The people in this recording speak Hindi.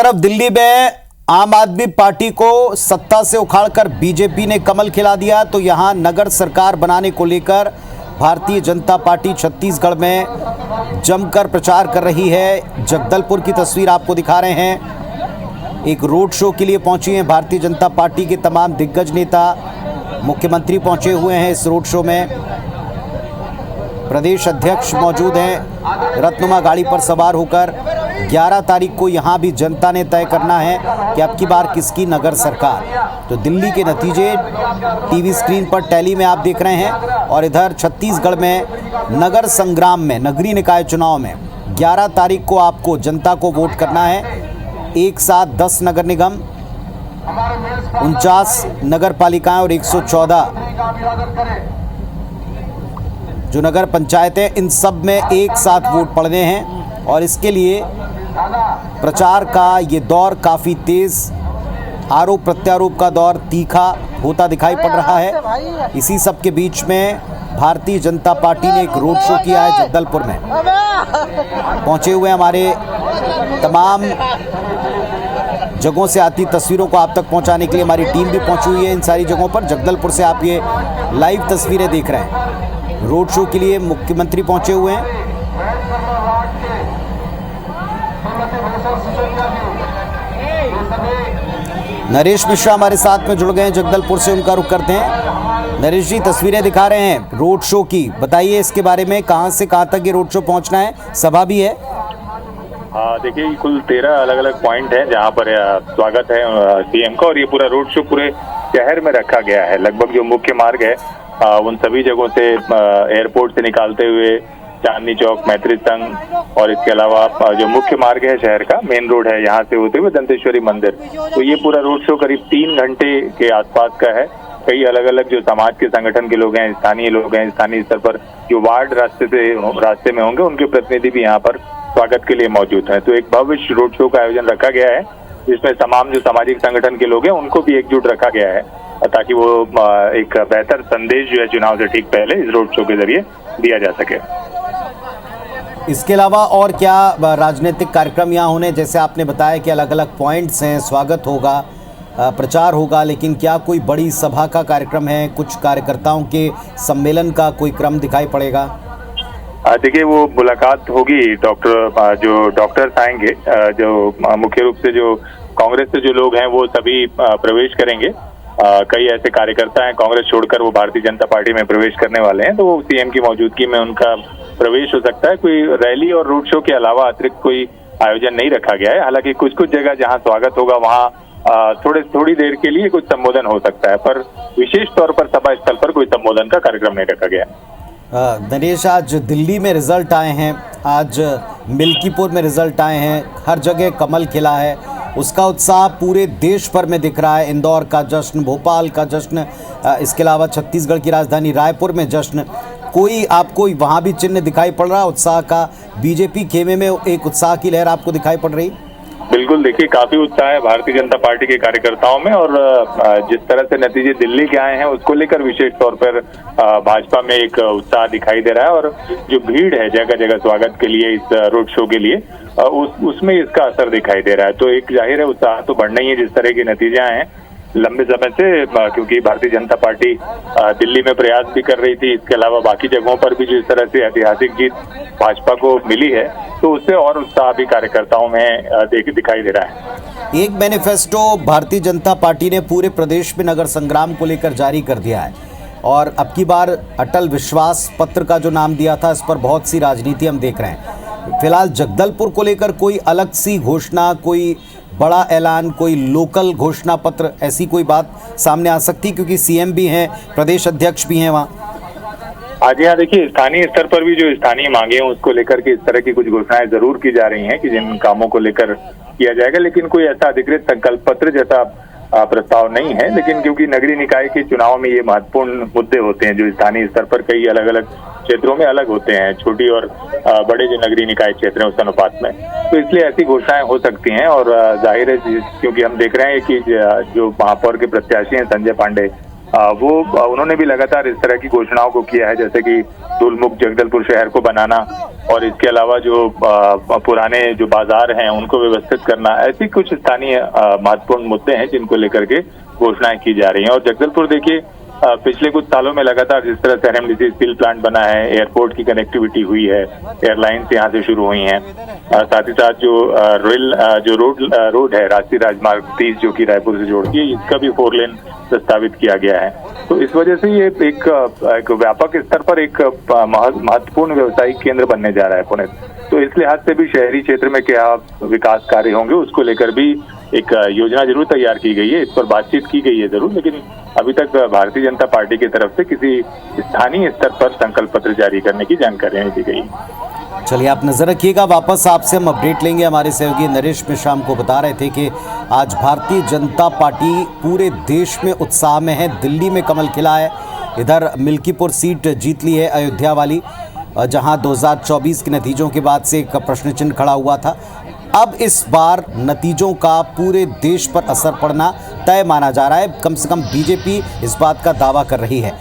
तरफ दिल्ली में आम आदमी पार्टी को सत्ता से उखाड़कर बीजेपी ने कमल खिला दिया, तो यहां नगर सरकार बनाने को लेकर भारतीय जनता पार्टी छत्तीसगढ़ में जमकर प्रचार कर रही है। जगदलपुर की तस्वीर आपको दिखा रहे हैं। एक रोड शो के लिए पहुंची हैं भारतीय जनता पार्टी के तमाम दिग्गज नेता, मुख्यमंत्री पहुंचे हुए हैं इस रोड शो में। प्रदेश अध्यक्ष मौजूद हैं रत्नुमा गाड़ी पर सवार होकर। 11 तारीख को यहां भी जनता ने तय करना है कि अब की बार किसकी नगर सरकार। तो दिल्ली के नतीजे टीवी स्क्रीन पर टैली में आप देख रहे हैं, और इधर छत्तीसगढ़ में नगर संग्राम में, नगरीय निकाय चुनाव में 11 तारीख को आपको जनता को वोट करना है। एक साथ 10 नगर निगम, 49 नगर पालिकाएं और 114 जो नगर पंचायतें, इन सब में एक साथ वोट पड़ने हैं। और इसके लिए प्रचार का ये दौर काफ़ी तेज, आरोप प्रत्यारोप का दौर तीखा होता दिखाई पड़ रहा है। इसी सब के बीच में भारतीय जनता पार्टी ने एक रोड शो किया है जगदलपुर में। पहुंचे हुए हमारे तमाम जगहों से आती तस्वीरों को आप तक पहुंचाने के लिए हमारी टीम भी पहुंची हुई है इन सारी जगहों पर। जगदलपुर से आप ये लाइव तस्वीरें देख रहे हैं। रोड शो के लिए मुख्यमंत्री पहुंचे हुए हैं। नरेश मिश्रा हमारे साथ में जुड़ गए हैं जगदलपुर से, उनका रुख करते हैं। नरेश जी, तस्वीरें दिखा रहे हैं रोड शो की, बताइए इसके बारे में, कहां से कहां तक ये रोड शो पहुंचना है, सभा भी है? देखिए, कुल 13 अलग अलग पॉइंट हैं जहां पर स्वागत है सीएम का, और ये पूरा रोड शो पूरे शहर में रखा गया है। लगभग जो मुख्य मार्ग है उन सभी जगहों से, एयरपोर्ट से निकालते हुए चांदनी चौक, मैत्री संघ, और इसके अलावा जो मुख्य मार्ग है शहर का, मेन रोड है, यहाँ से होते हुए दंतेश्वरी मंदिर। तो ये पूरा रोड शो करीब 3 घंटे के आसपास का है। कई अलग अलग जो समाज के संगठन के लोग हैं, स्थानीय लोग हैं, स्थानीय स्तर पर जो वार्ड रास्ते में होंगे, उनके प्रतिनिधि भी यहाँ पर स्वागत के लिए मौजूद है। तो एक भव्य रोड शो का आयोजन रखा गया है, जिसमें तमाम जो सामाजिक संगठन के लोग हैं उनको भी एकजुट रखा गया है, ताकि वो एक बेहतर संदेश जो है चुनाव से ठीक पहले इस रोड शो के जरिए दिया जा सके। इसके अलावा और क्या राजनीतिक कार्यक्रम यहाँ होने? जैसे आपने बताया कि अलग अलग पॉइंट्स हैं, स्वागत होगा, प्रचार होगा, लेकिन क्या कोई बड़ी सभा का कार्यक्रम है, कुछ कार्यकर्ताओं के सम्मेलन का कोई क्रम दिखाई पड़ेगा? देखिए, वो मुलाकात होगी, जो डॉक्टर्स आएंगे, जो मुख्य रूप से जो कांग्रेस से जो लोग हैं वो सभी प्रवेश करेंगे। कई ऐसे कार्यकर्ता हैं कांग्रेस छोड़कर वो भारतीय जनता पार्टी में प्रवेश करने वाले हैं, तो वो सीएम की मौजूदगी में उनका प्रवेश हो सकता है। कोई रैली और रोड शो के अलावा अतिरिक्त कोई आयोजन नहीं रखा गया है। हालांकि कुछ जगह जहां स्वागत होगा वहां थोड़ी देर के लिए कुछ संबोधन हो सकता है, पर विशेष तौर पर सभा स्थल पर कोई संबोधन का कार्यक्रम नहीं रखा गया। नरेश, आज दिल्ली में रिजल्ट आए हैं, आज मिल्कीपुर में रिजल्ट आए हैं, हर जगह कमल खिला है, उसका उत्साह पूरे देश भर में दिख रहा है। इंदौर का जश्न, भोपाल का जश्न, इसके अलावा छत्तीसगढ़ की राजधानी रायपुर में जश्न। कोई आपको वहाँ भी चिन्ह दिखाई पड़ रहा है उत्साह का? बीजेपी खेमे में एक उत्साह की लहर आपको दिखाई पड़ रही? बिल्कुल, देखिए, काफी उत्साह है भारतीय जनता पार्टी के कार्यकर्ताओं में, और जिस तरह से नतीजे दिल्ली के आए हैं उसको लेकर विशेष तौर पर भाजपा में एक उत्साह दिखाई दे रहा है। और जो भीड़ है जगह जगह स्वागत के लिए, इस रोड शो के लिए, उसमें इसका असर दिखाई दे रहा है। तो एक जाहिर है उत्साह तो बढ़ना ही है जिस तरह के नतीजे आए हैं लंबे समय से, क्योंकि भारतीय जनता पार्टी दिल्ली में प्रयास भी कर रही थी। इसके अलावा बाकी जगहों पर भी जिस तरह से ऐतिहासिक जीत भाजपा को मिली है, तो उससे और उत्साह भी कार्यकर्ताओं में दिखाई दे रहा है। एक मैनिफेस्टो भारतीय जनता पार्टी ने पूरे प्रदेश में नगर संग्राम को लेकर जारी कर दिया है, और अब की बार अटल विश्वास पत्र का जो नाम दिया था, इस पर बहुत सी राजनीति हम देख रहे हैं। फिलहाल जगदलपुर को लेकर कोई अलग सी घोषणा, कोई बड़ा ऐलान, कोई लोकल घोषणा पत्र, ऐसी कोई बात सामने आ सकती, क्योंकि सीएम भी हैं, प्रदेश अध्यक्ष भी हैं वहाँ? जी हाँ, देखिए, स्थानीय स्तर पर भी जो स्थानीय मांगे हैं उसको लेकर के इस तरह की कुछ घोषणाएं जरूर की जा रही हैं कि जिन कामों को लेकर किया जाएगा, लेकिन कोई ऐसा अधिकृत संकल्प पत्र जैसा प्रस्ताव नहीं है। लेकिन क्योंकि नगरीय निकाय के चुनाव में ये महत्वपूर्ण मुद्दे होते हैं जो स्थानीय स्तर पर कई अलग अलग क्षेत्रों में अलग होते हैं, छोटी और बड़े जो नगरीय निकाय क्षेत्र हैं उस अनुपात में, तो इसलिए ऐसी घोषणाएं हो सकती हैं। और जाहिर है, क्योंकि हम देख रहे हैं कि जो महापौर के प्रत्याशी हैं संजय पांडे, वो उन्होंने भी लगातार इस तरह की घोषणाओं को किया है, जैसे कि धूलमुक्त जगदलपुर शहर को बनाना और इसके अलावा जो पुराने जो बाजार हैं उनको व्यवस्थित करना। ऐसी कुछ स्थानीय महत्वपूर्ण मुद्दे हैं जिनको लेकर के घोषणाएं की जा रही हैं। और जगदलपुर देखिए पिछले कुछ सालों में लगातार जिस तरह से एनएमडीसी स्टील प्लांट बना है, एयरपोर्ट की कनेक्टिविटी हुई है, एयरलाइंस यहाँ से शुरू हुई हैं, साथ ही साथ जो रेल जो रोड है राष्ट्रीय राजमार्ग 30 जो कि रायपुर से जोड़ती है, इसका भी 4 लेन प्रस्तावित किया गया है। तो इस वजह से ये एक व्यापक स्तर पर एक महत्वपूर्ण व्यवसायिक केंद्र बनने जा रहा है पुणे। तो इस लिहाज से भी शहरी क्षेत्र में क्या विकास कार्य होंगे उसको लेकर भी एक योजना जरूर तैयार की गई है, इस पर बातचीत की गई है जरूर, लेकिन अभी तक भारतीय जनता पार्टी की तरफ से किसी स्थानीय स्तर पर संकल्प पत्र जारी करने की जानकारी नहीं दी गई। चलिए आप नजर रखिएगा, वापस आपसे हम अपडेट लेंगे। हमारे सहयोगी नरेश मिश्रा हमको बता रहे थे कि आज भारतीय जनता पार्टी पूरे देश में उत्साह में है। दिल्ली में कमल खिला है, इधर मिल्कीपुर सीट जीत ली है अयोध्या वाली, जहां 2024 के नतीजों के बाद से एक प्रश्न चिन्ह खड़ा हुआ था। अब इस बार नतीजों का पूरे देश पर असर पड़ना तय माना जा रहा है, कम से कम बीजेपी इस बात का दावा कर रही है।